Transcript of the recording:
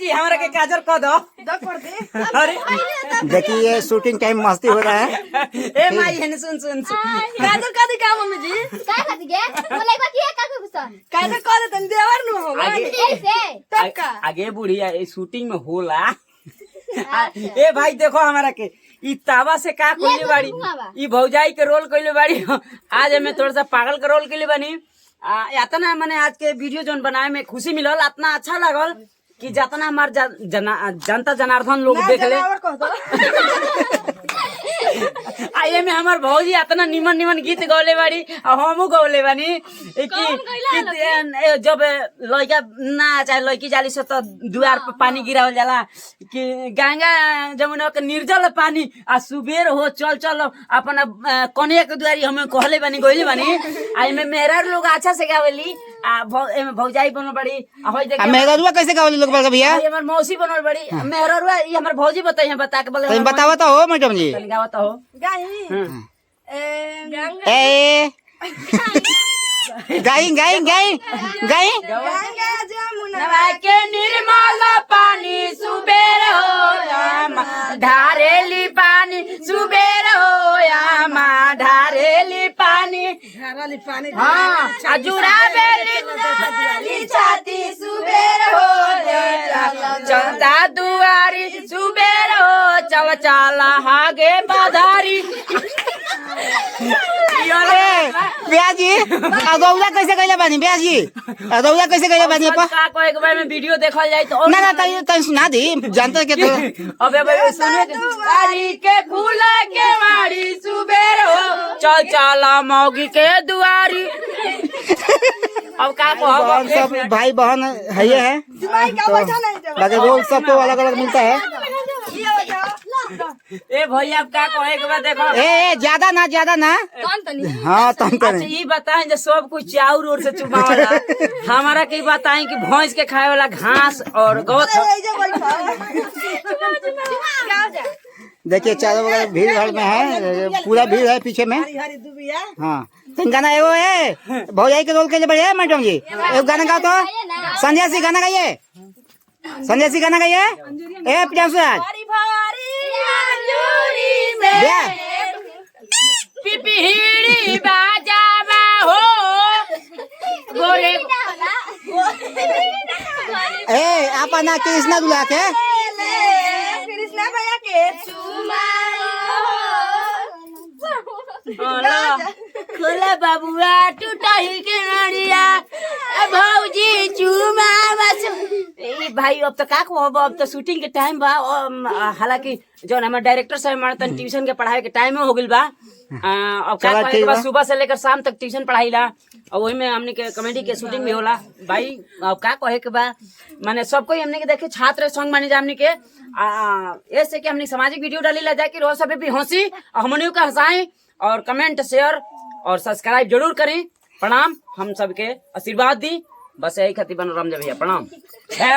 जी हमारा के काजल कह दो अरे देखिए ये शूटिंग टाइम मस्ती हो रहा है। ए माई है सुन सुन काजल कह दी का मम्मी जी काय खाती गे मला एक बात ये का पूछता काजल कह दे तन देवर नु हो कैसे तब का आगे बुढ़िया ये शूटिंग में होला ए भाई देखो हमारा के ई तावा से का कइले बाड़ी ई भौजाई के रोल कइले बाड़ी आज हमें थोड़ा सा पागल के रोल कइले बानी इतना मैंने आज के वीडियो जोन बनाए में खुशी मिलल इतना अच्छा लगल कि जितना हमार जनता जनार्दन लोग देख ले आइए में हमार भौजी इतना निमन निमन गीत गौले बाड़ी और हमू गौले बानी जब लड़का ना चाहे लड़की जाली से तो दुआर पे पानी गिरावल जाला कि गंगा जमुना के निर्जल पानी आ सुबेर हो चल चल अपना कन्या के दुआरी हमें कहले बानी गइले बानी आई में मेहरा लोग अच्छा से गावेली आ भौजाई बनल बड़ी होय देख मेहरुआ कैसे गावली लोग बड़का भैया? हमार मौसी बनल बड़ी मेहरुआ ये हमार भौजी बताई बता के बोले तुम बतावा तो हो मैडम जी। गावत हो ए गाई गाई गाई गाई नवा के निर्मल पानी सुबेर हो ढारेली पानी सुबेर हो ढारेली पानी हाँ अजुरा बेली छाती सुबेर हो चलता दुआरी सुबेर हो चल चल हागे बाधारी ब्याह जी अदौला कैसे कैले बानी ब्याह जी अदौला कैसे कैले बानी का कोई एक बार में वीडियो देखल जाए तो ना ना तई सुना दी जानते के तो अबे सुने दुआरी के खुला के मारी सुबेर हो चल चल मौगी के दुआरी अब का बहन सब भाई बहन है ये है तो लगे रोल सबको अलग अलग मिलता है। ए भैया अब का कहे के बाद देखो ए ज्यादा ना हाँ तुम अच्छा ये बताएं जो सब कुछ चाउर और से चुबावला हमारा के बताएं कि भैंस के खाए वाला घास और गोत देखिए चारों बगल भीड़ भाड़ में है पूरा भीड़ है पीछे में। हाँ तुम गाना एगो है भौजाई के रोल के लिए बढ़िया मैडम जी एक गाना गाओ तो संजय सिंह गाना गाइए संजय सिंह गाना गाइए ए प्रियांशु राज पिपीड़ी बाजावा हो गोरे ए अपना कृष्णा दुला के कृष्णा भैया के खोला बाबुआ टूटाही के नड़िया भौजी चुमा भाई अब तो का अब तो शूटिंग के टाइम बा हालांकि जो हमारे डायरेक्टर साहब हमारे ट्यूशन के पढ़ाई के टाइम हो गइल बा अब का कहे बा सुबह से लेकर शाम तक ट्यूशन पढ़ाई ला और वही में हमने के कॉमेडी के शूटिंग भी होला भाई अब का कहे के बा माने सबको हमने के देखे छात्र संग माने हमने के ऐसे कि हमने सामाजिक वीडियो डाली ला जाके रोज सब भी हंसी हमनियों का हंसाएं और कमेंट शेयर और सब्सक्राइब जरूर करें। प्रणाम हम सबके आशीर्वाद दी बस यही खातिर बन राम भैया प्रणाम।